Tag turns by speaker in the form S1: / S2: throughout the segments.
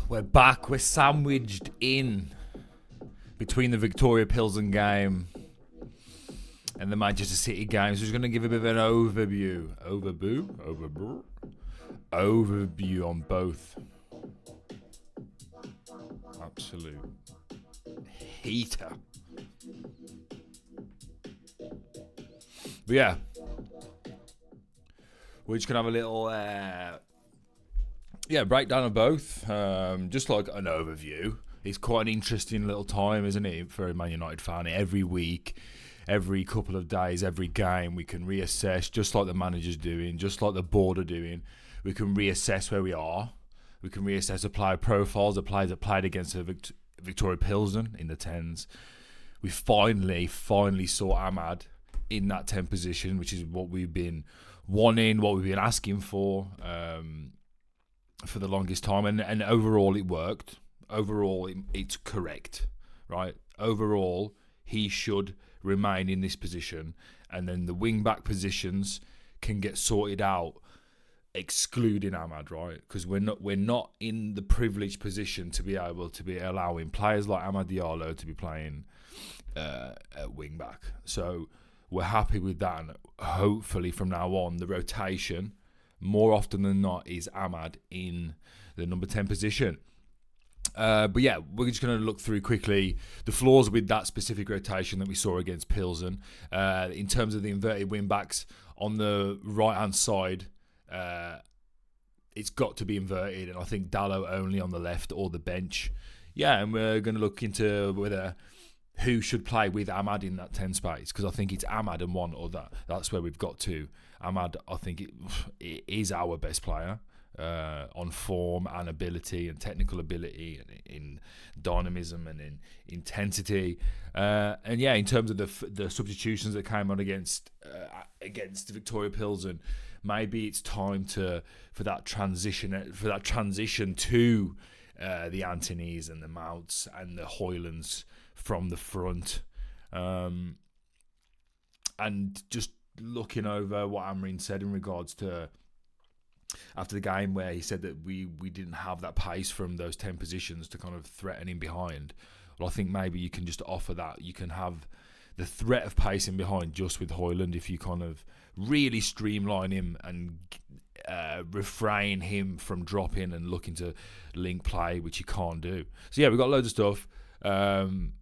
S1: We're back. We're sandwiched in between the Victoria Pilsen game and the Manchester City game. So we're going to give a bit of an overview on both. Absolute heater. But yeah, we're just going to have a little breakdown of both. Just like an overview. It's quite an interesting little time, isn't it, for a Man United fan? Every week, every couple of days, every game, we can reassess, just like the manager's doing, just like the board are doing. We can reassess where we are. We can reassess the player profiles, the players that played against the Victoria Pilsen in the 10s. We finally saw Ahmad in that 10 position, which is what we've been wanting, what we've been asking for the longest time. And overall, it worked. Overall, it's correct, right? Overall, he should remain in this position, and then the wing-back positions can get sorted out, excluding Ahmad, right? Because we're not in the privileged position to be able to be allowing players like Amad Diallo to be playing at wing-back. So we're happy with that, and hopefully from now on, the rotation, more often than not, is Ahmad in the number 10 position. But yeah, we're just going to look through quickly the flaws with that specific rotation that we saw against Pilsen. In terms of the inverted wing backs on the right hand side, it's got to be inverted, and I think Dallo only on the left or the bench. Yeah, and we're going to look into who should play with Ahmad in that 10 space, because I think it's Ahmad and one other. That's where we've got to. Ahmad, I think it is our best player. On form and ability and technical ability and in dynamism and in intensity, and yeah, in terms of the substitutions that came on against Victoria Pilsen, maybe it's time for that transition to the Antonys and the Mounts and the Hoylands from the front, and just looking over what Amrin said in regards to after the game, where he said that we didn't have that pace from those 10 positions to kind of threaten him behind. Well, I think maybe you can just offer that. You can have the threat of pace in behind just with Hoyland if you kind of really streamline him and refrain him from dropping and looking to link play, which you can't do. So yeah, we've got loads of stuff. And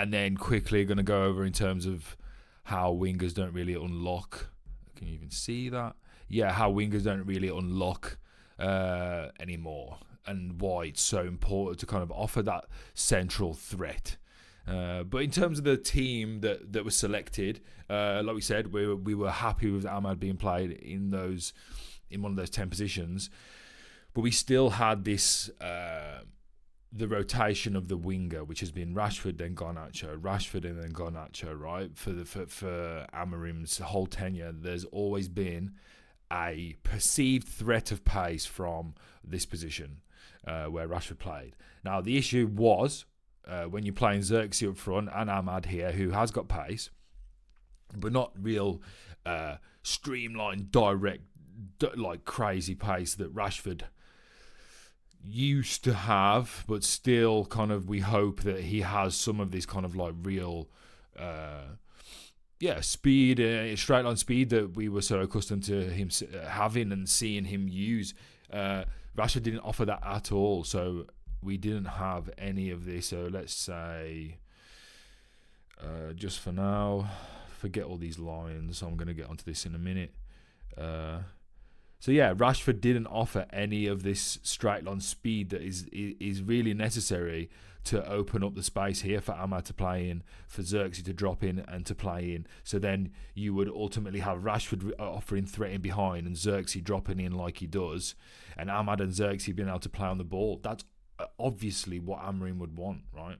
S1: then quickly going to go over in terms of how wingers don't really unlock. Can you even see that? Yeah, how wingers don't really unlock anymore, and why it's so important to kind of offer that central threat. But in terms of the team that was selected, like we said, we were happy with Ahmad being played in one of those 10 positions, but we still had this the rotation of the winger, which has been Rashford then Garnacho, Rashford and then Garnacho, right? For Amarim's whole tenure, there's always been a perceived threat of pace from this position where Rashford played. Now, the issue was when you're playing Xerxes up front and Ahmad here, who has got pace, but not real streamlined, direct, like crazy pace that Rashford used to have, but still kind of we hope that he has some of this kind of like real speed, straight line speed that we were so accustomed to him having and seeing him use. Rashford didn't offer that at all, so we didn't have any of this. So let's say, just for now, forget all these lines. I'm going to get onto this in a minute. So yeah, Rashford didn't offer any of this straight line speed that is really necessary to open up the space here for Ahmad to play in, for Xerxes to drop in and to play in. So then you would ultimately have Rashford offering threat in behind and Xerxes dropping in like he does, and Ahmad and Xerxes being able to play on the ball. That's obviously what Amrin would want, right?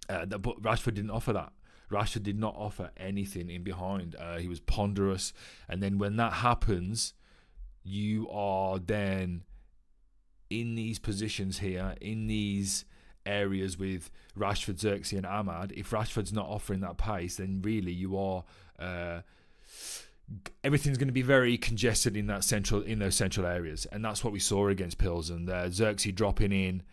S1: But Rashford didn't offer that. Rashford did not offer anything in behind. He was ponderous. And then when that happens, you are then in these positions here, in these areas with Rashford, Xerxes and Ahmad. If Rashford's not offering that pace, then really you are everything's going to be very congested in those central areas, and that's what we saw against Pilsen. Xerxes dropping in,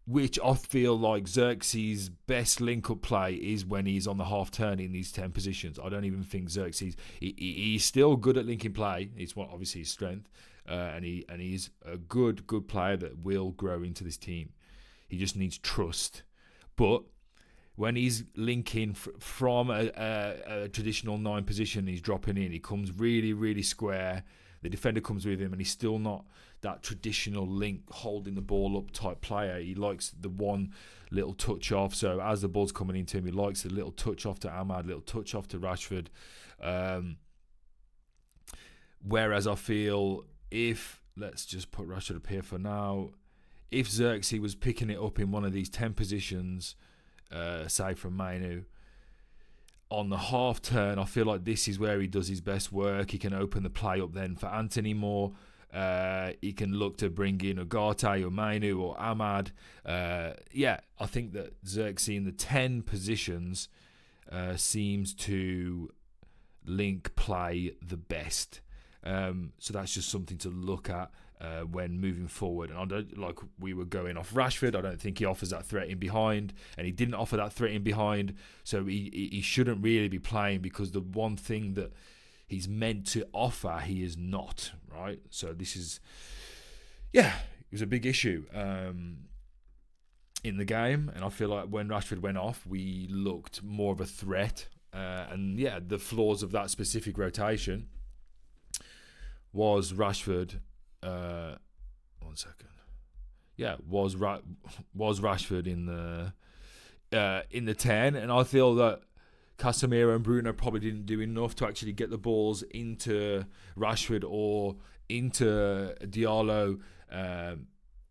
S1: which I feel like Xerxes' best link-up play is when he's on the half-turn in these 10 positions. I don't even think Xerxes... He's still good at linking play. It's obviously his strength. And he's a good player that will grow into this team. He just needs trust. But when he's linking from a traditional 9 position, he's dropping in. He comes really, really square. The defender comes with him, and he's still not that traditional link, holding the ball up type player. He likes the one little touch off. So as the ball's coming into him, he likes a little touch off to Ahmad, little touch off to Rashford. Whereas I feel let's just put Rashford up here for now, if Xerxes was picking it up in one of these 10 positions, say from Mainu, on the half turn, I feel like this is where he does his best work. He can open the play up then for Anthony more. He can look to bring in Ugarte or Mainu or Ahmad. I think that Xerxes in the 10 positions seems to link play the best. So that's just something to look at when moving forward. And I don't, like we were going off Rashford, I don't think he offers that threat in behind, and he didn't offer that threat in behind, so he shouldn't really be playing, because the one thing that he's meant to offer, he is not, right? So this is, it was a big issue in the game, and I feel like when Rashford went off, we looked more of a threat, the flaws of that specific rotation was Rashford. One second. Was Rashford in the 10, and I feel that Casemiro and Bruno probably didn't do enough to actually get the balls into Rashford or into Diallo.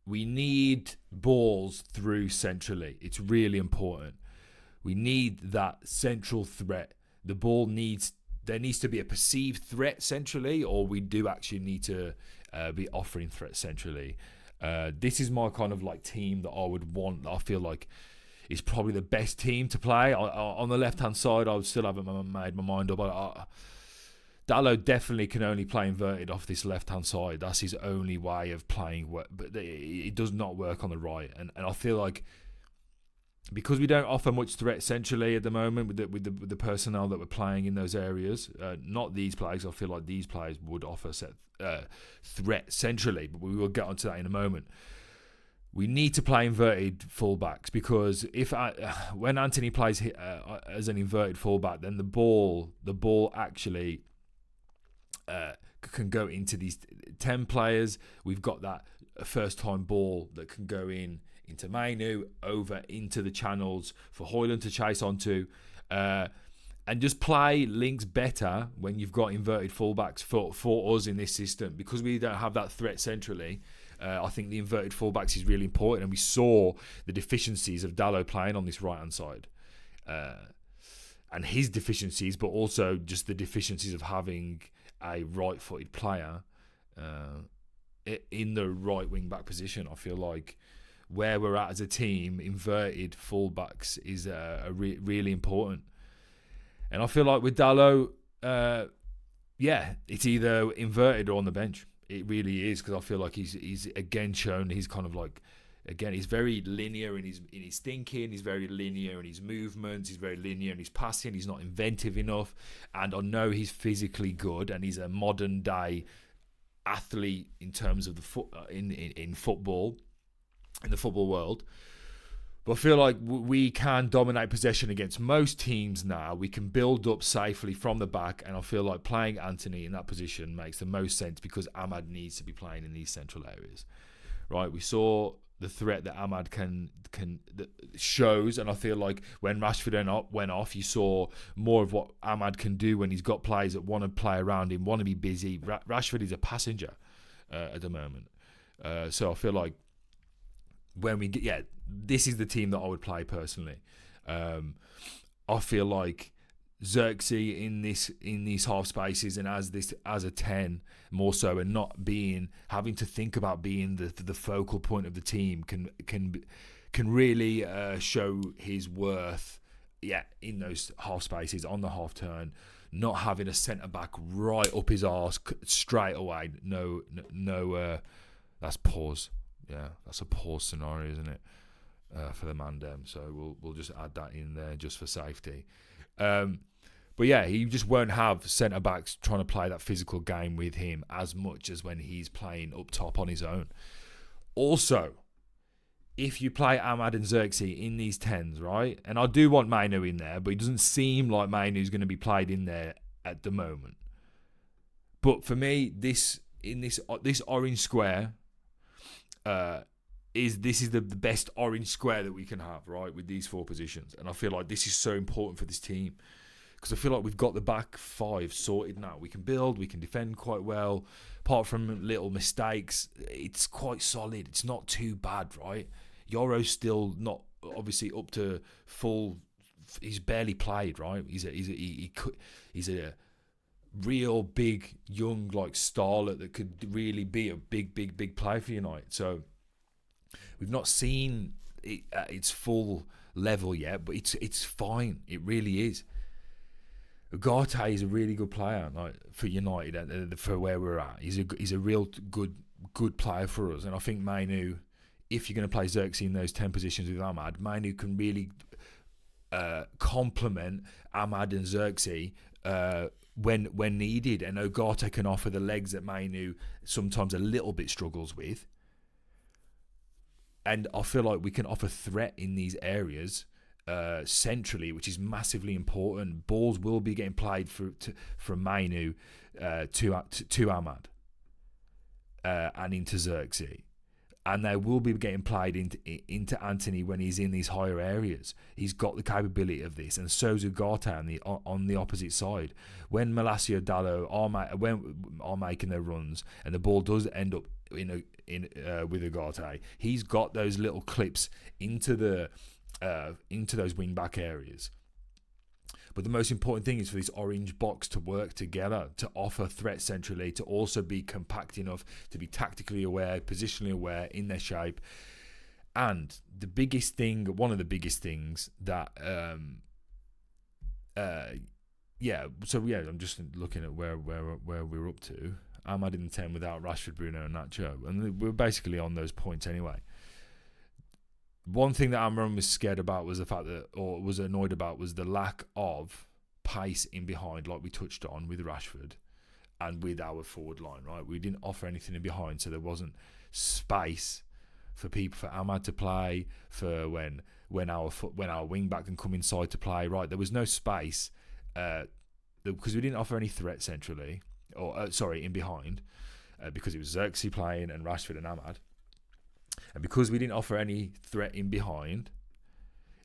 S1: We need balls through centrally. It's really important. We need that central threat. There needs to be a perceived threat centrally, or we do actually need to be offering threats centrally. This is my kind of like team that I would want. I feel like is probably the best team to play. On the left-hand side, I still haven't made my mind up. Dalot definitely can only play inverted off this left-hand side. That's his only way of playing, but it does not work on the right. And I feel like because we don't offer much threat centrally at the moment with the personnel that we're playing in those areas, not these players. I feel like these players would offer threat centrally, but we will get onto that in a moment. We need to play inverted fullbacks, because when Anthony plays as an inverted fullback, then the ball actually can go into these 10 players. We've got that first-time ball that can go into Mainu, over into the channels for Højlund to chase onto, and just play links better when you've got inverted fullbacks for us in this system, because we don't have that threat centrally. I think the inverted fullbacks is really important, and we saw the deficiencies of Dalot playing on this right-hand side, and his deficiencies, but also just the deficiencies of having a right-footed player in the right wing-back position. I feel like where we're at as a team, inverted fullbacks is really important. And I feel like with Dalot, it's either inverted or on the bench. It really is, because I feel like he's again shown he's kind of like, again, he's very linear in his thinking, he's very linear in his movements, he's very linear in his passing, he's not inventive enough. And I know he's physically good, and he's a modern day athlete in terms of in football, in the football world. But I feel like we can dominate possession against most teams now. We can build up safely from the back, and I feel like playing Anthony in that position makes the most sense, because Ahmad needs to be playing in these central areas, right? We saw the threat that Ahmad can that shows, and I feel like when Rashford went off, you saw more of what Ahmad can do when he's got players that want to play around him, want to be busy. Rashford is a passenger at the moment, so I feel like when we get, this is the team that I would play personally. I feel like Xerxes in these half spaces, and as a 10 more so, and not having to think about being the focal point of the team, can really show his worth in those half spaces, on the half turn, not having a centre back right up his arse straight away. No, that's pause. Yeah, that's a pause scenario, isn't it? For the Mandem. So we'll just add that in there just for safety. But yeah, he just won't have centre backs trying to play that physical game with him as much as when he's playing up top on his own. Also, if you play Ahmad and Xerxes in these 10s, right? And I do want Mainu in there, but it doesn't seem like Mainu's going to be played in there at the moment. But for me, this orange square is the best orange square that we can have, right? With these 4 positions, and I feel like this is so important for this team. Because I feel like we've got the back 5 sorted now. We can build, we can defend quite well. Apart from little mistakes, it's quite solid. It's not too bad, right? Yoro's still not obviously up to full. He's barely played, right? He's a real big young like starlet that could really be a big player for United. So we've not seen it at its full level yet, but it's fine. It really is. Ugarte is a really good player, like, for United for where we're at. He's a real good player for us, and I think Mainu, if you're going to play Xerxes in those 10 positions with Ahmad, Mainu can really complement Ahmad and Xerxes when needed, and Ugarte can offer the legs that Mainu sometimes a little bit struggles with. And I feel like we can offer threat in these areas centrally, which is massively important. Balls will be getting played from Mainu to Ahmad and into Xerxes, and they will be getting played into Anthony when he's in these higher areas. He's got the capability of this, and so's Ugarte on the opposite side. When Malacia Dallo are making their runs, and the ball does end up with Ugarte, he's got those little clips into those wing back areas. But the most important thing is for this orange box to work together, to offer threat centrally, to also be compact enough to be tactically aware, positionally aware in their shape. And one of the biggest things that I'm just looking at where we're up to. Ahmad in the 10 without Rashford, Bruno and Nacho, and we're basically on those points anyway. One thing that Amram was scared about was the fact that, or was annoyed about, was the lack of pace in behind, like we touched on with Rashford and with our forward line, right? We didn't offer anything in behind, so there wasn't space for Ahmad to play, for when our wing back can come inside to play, right? There was no space because we didn't offer any threat centrally, in behind, because it was Xerxes playing and Rashford and Ahmad. And because we didn't offer any threat in behind,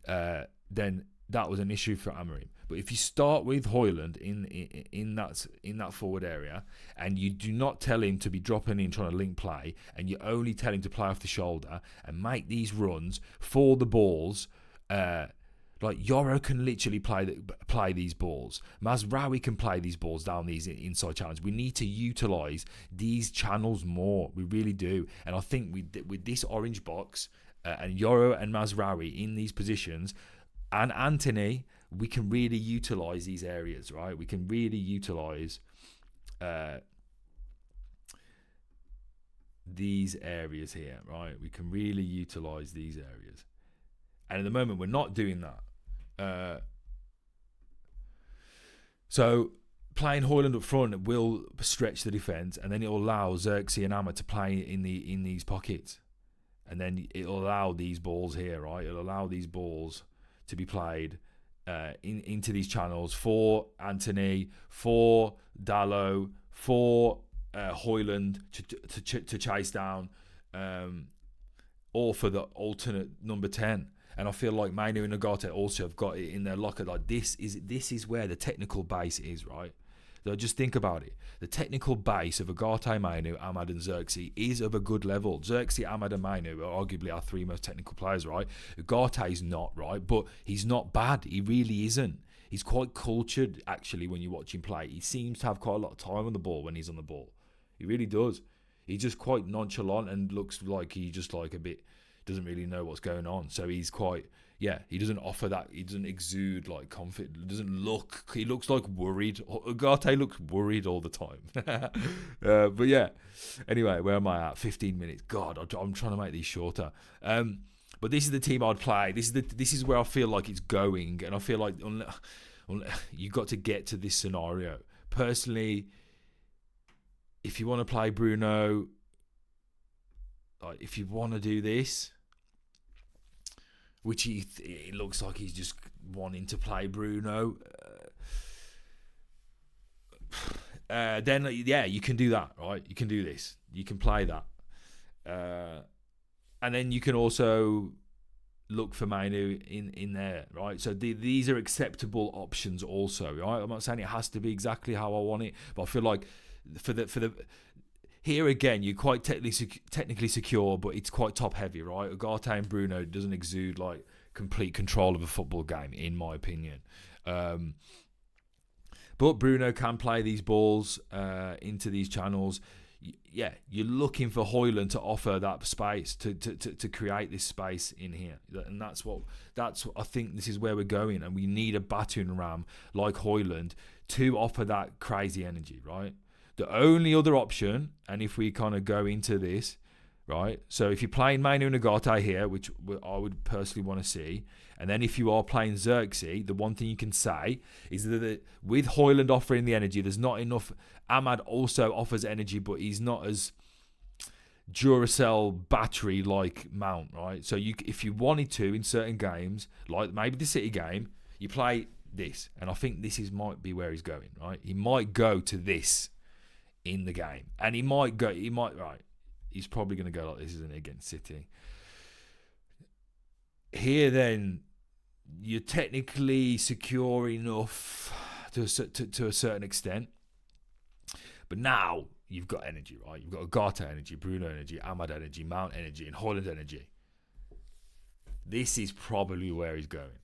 S1: then that was an issue for Amorim. But if you start with Højlund in that forward area, and you do not tell him to be dropping in trying to link play, and you only tell him to play off the shoulder and make these runs for the balls, like Yoro can literally play these balls. Mazraoui can play these balls down these inside channels. We need to utilise these channels more. We really do. And I think with this orange box and Yoro and Mazraoui in these positions, and Anthony, we can really utilise these areas, right? We can really utilise these areas here, right? We can really utilise these areas. And at the moment, we're not doing that. So playing Højlund up front will stretch the defence, and then it will allow Xerxes and Ahmad to play in these pockets, and then it will allow these balls here, right? It'll allow these balls to be played into these channels for Anthony, for Dallo, for Højlund to chase down, or for the alternate number 10. And I feel like Mainu and Ugarte also have got it in their locker. Like this is where the technical base is, right? So just think about it. The technical base of Ugarte, Mainu, Ahmad and Xerxes is of a good level. Xerxes, Ahmad and Mainu are arguably our 3 most technical players, right? Ugarte is not, right? But he's not bad. He really isn't. He's quite cultured, actually, when you watch him play. He seems to have quite a lot of time on the ball when he's on the ball. He really does. He's just quite nonchalant and looks like he just like a bit... doesn't really know what's going on, so he's quite yeah, he doesn't offer that. He doesn't exude like confidence. He looks like worried. Ugarte looks worried all the time. But yeah, anyway, where am I at? 15 minutes. God, I'm trying to make these shorter. But this is the team I'd play. This is where I feel like it's going, and I feel like you got to get to this scenario. Personally, if you want to play Bruno, like if you want to do this, which it looks like he's just wanting to play Bruno, then yeah, you can do that, right? You can do this. You can play that. And then you can also look for Mainu in there, right? So these are acceptable options also, right? I'm not saying it has to be exactly how I want it, but I feel like for the here again, you're quite technically secure, but it's quite top heavy, right? Ugarte and Bruno doesn't exude like complete control of a football game, in my opinion. But Bruno can play these balls into these channels. Yeah, you're looking for Højlund to offer that space to create this space in here, and that's I think this is where we're going, and we need a battering ram like Højlund to offer that crazy energy, right? The only other option, and if we kind of go into this, right? So if you're playing Mainu and Ugarte here, which I would personally want to see, and then if you are playing Xerxes, the one thing you can say is that with Højlund offering the energy, there's not enough. Ahmad also offers energy, but he's not as Duracell battery-like Mount, right? So if you wanted to, in certain games, like maybe the City game, you play this, and I think might be where he's going, right? He might go to this in the game, and he's probably going to go like this, isn't it, against City. Here then, you're technically secure enough to a certain extent, but now you've got energy, right? You've got Ugarte energy, Bruno energy, Ahmad energy, Mount energy, and Højlund energy. This is probably where he's going.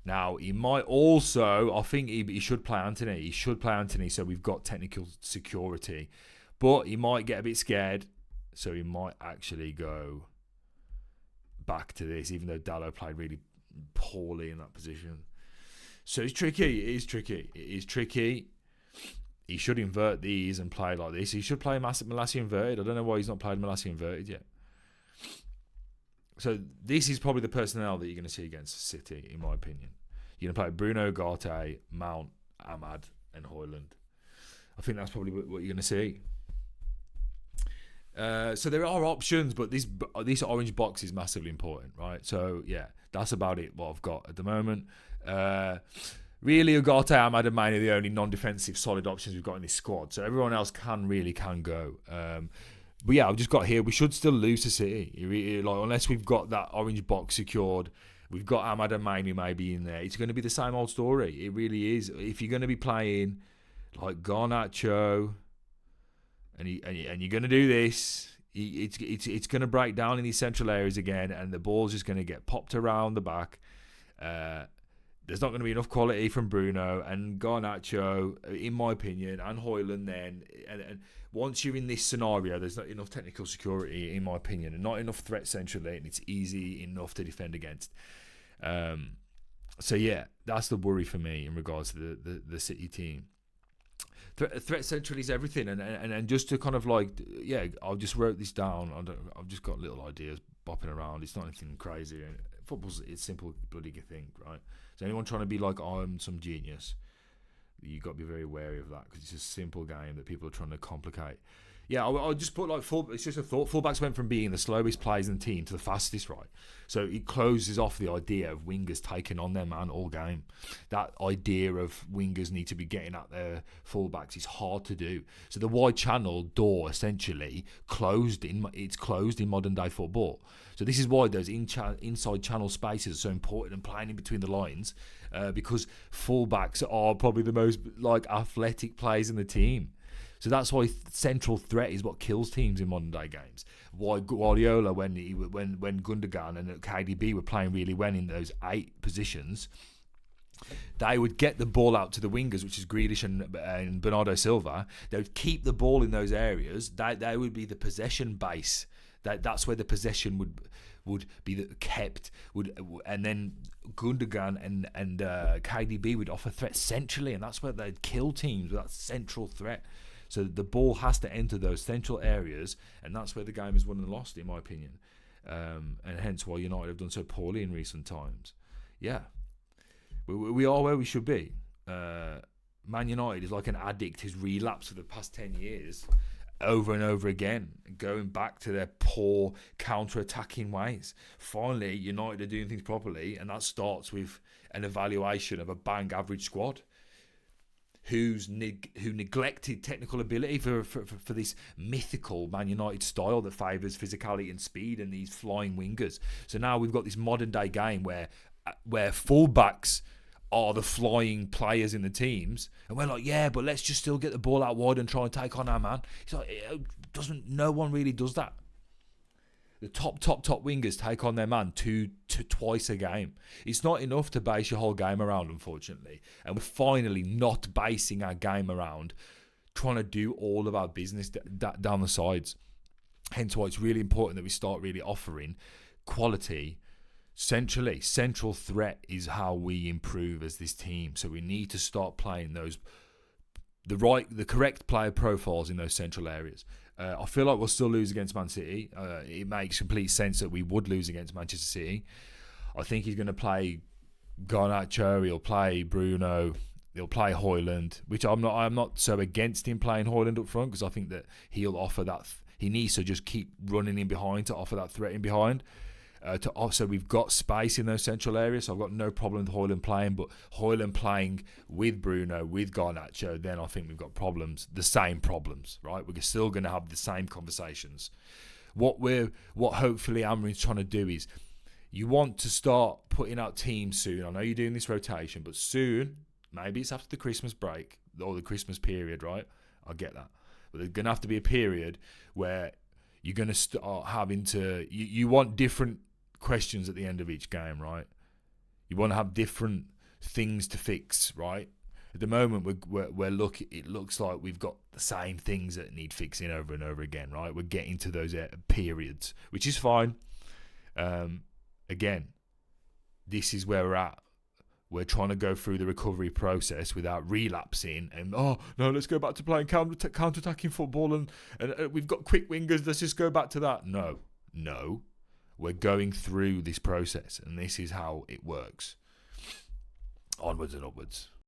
S1: Now, he might also, I think he should play Anthony. He should play Anthony, so we've got technical security. But he might get a bit scared, so he might actually go back to this, even though Dalot played really poorly in that position. So it's tricky. It is tricky. He should invert these and play like this. He should play Malassi inverted. I don't know why he's not played Malassi inverted yet. So this is probably the personnel that you're going to see against City, in my opinion. You're going to play Bruno, Ugarte, Mount, Ahmad, and Højlund. I think that's probably what you're going to see. So there are options, but this orange box is massively important, right? So yeah, that's about it. What I've got at the moment. Really, Ugarte, Ahmad, and Mainu are the only non-defensive solid options we've got in this squad. So everyone else can go. But yeah, I've just got here. We should still lose to City, unless we've got that orange box secured. We've got Ahmad and Mainu maybe in there. It's going to be the same old story. It really is. If you're going to be playing like Garnacho, and you're going to do this, it's going to break down in these central areas again, and the ball's just going to get popped around the back. There's not going to be enough quality from Bruno and Garnacho, in my opinion, and Højlund then. And once you're in this scenario, there's not enough technical security, in my opinion, and not enough threat centrally, and it's easy enough to defend against. So yeah, that's the worry for me in regards to the City team. Threat centrally is everything, and just to kind of I just wrote this down. I've just got little ideas bopping around. It's not anything crazy. Football's a simple bloody thing, right? So anyone trying to be like, I'm some genius, you got to be very wary of that, because it's a simple game that people are trying to complicate. Yeah, I'll just put it's just a thought. Fullbacks went from being the slowest players in the team to the fastest, right? So it closes off the idea of wingers taking on their man all game. That idea of wingers need to be getting at their fullbacks is hard to do. So the wide channel door essentially closed in modern day football. So this is why those inside channel spaces are so important and playing in between the lines, because fullbacks are probably the most athletic players in the team. So that's why central threat is what kills teams in modern day games. Why Guardiola, when Gundogan and KDB were playing really well in those 8 positions, they would get the ball out to the wingers, which is Grealish and Bernardo Silva. They would keep the ball in those areas. They would be the possession base. That's where the possession would be kept, and then Gundogan and KDB would offer threats centrally, and that's where they'd kill teams with that central threat. So the ball has to enter those central areas, and that's where the game is won and lost, in my opinion. And hence why United have done so poorly in recent times. Yeah, we are where we should be. Man United is like an addict who's relapsed for the past 10 years over and over again, going back to their poor counter-attacking ways. Finally, United are doing things properly, and that starts with an evaluation of a bang average squad who neglected technical ability for this mythical Man United style that favours physicality and speed and these flying wingers. So now we've got this modern day game where fullbacks are the flying players in the teams, and we're like, yeah, but let's just still get the ball out wide and try and take on our man. It's like, no one really does that. The top wingers take on their man twice a game. It's not enough to base your whole game around, unfortunately. And we're finally not basing our game around trying to do all of our business down the sides. Hence why it's really important that we start really offering quality centrally. Central threat is how we improve as this team. So we need to start playing the correct player profiles in those central areas. I feel like we'll still lose against Man City. It makes complete sense that we would lose against Manchester City. I think he's going to play Garnacho. He'll play Bruno. He'll play Højlund, which I'm not so against him playing Højlund up front, because I think that he'll offer that. He needs to just keep running in behind to offer that threat in behind. So we've got space in those central areas, so I've got no problem with Højlund playing, but Højlund playing with Bruno, with Garnacho, then I think we've got the same problems, right? We're still going to have the same conversations. What hopefully Amorim's trying to do is, you want to start putting out teams soon. I know you're doing this rotation, but soon, maybe it's after the Christmas break or the Christmas period, right? I get that. But there's going to have to be a period where you're going to start having to, you want different questions at the end of each game, right? You want to have different things to fix, right? At the moment, it looks like we've got the same things that need fixing over and over again, right? We're getting to those periods, which is fine. Again, this is where we're at. We're trying to go through the recovery process without relapsing and, oh, no, let's go back to playing counter-attacking football and we've got quick wingers, let's just go back to that. No. We're going through this process, and this is how it works. Onwards and upwards.